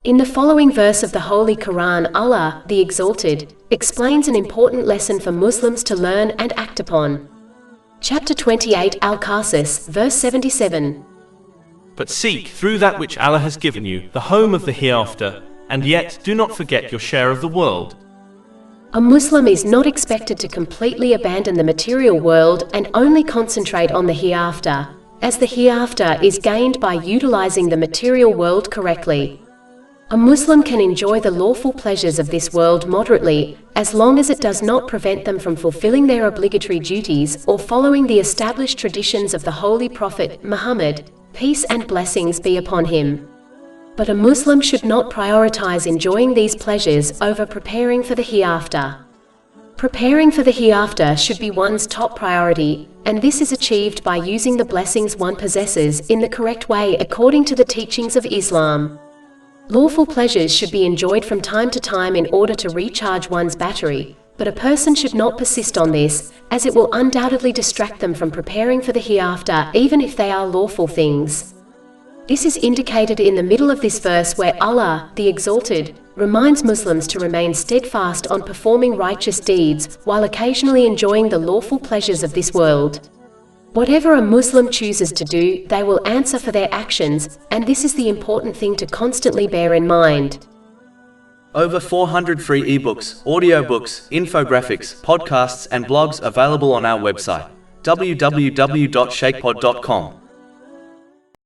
In the following verse of the Holy Quran, Allah, the Exalted, explains an important lesson for Muslims to learn and act upon. Chapter 28 Al-Qasas, verse 77. But seek through that which Allah has given you, the home of the hereafter, and yet do not forget your share of the world. A Muslim is not expected to completely abandon the material world and only concentrate on the hereafter, as the hereafter is gained by utilizing the material world correctly. A Muslim can enjoy the lawful pleasures of this world moderately, as long as it does not prevent them from fulfilling their obligatory duties or following the established traditions of the Holy Prophet, Muhammad, peace and blessings be upon him. But a Muslim should not prioritize enjoying these pleasures over preparing for the hereafter. Preparing for the hereafter should be one's top priority, and this is achieved by using the blessings one possesses in the correct way according to the teachings of Islam. Lawful pleasures should be enjoyed from time to time in order to recharge one's battery, but a person should not persist on this, as it will undoubtedly distract them from preparing for the hereafter, even if they are lawful things. This is indicated in the middle of this verse where Allah, the Exalted, reminds Muslims to remain steadfast on performing righteous deeds, while occasionally enjoying the lawful pleasures of this world. Whatever a Muslim chooses to do, they will answer for their actions, and this is the important thing to constantly bear in mind. Over 400 free ebooks, audiobooks, infographics, podcasts and blogs available on our website, www.shaykhpod.com.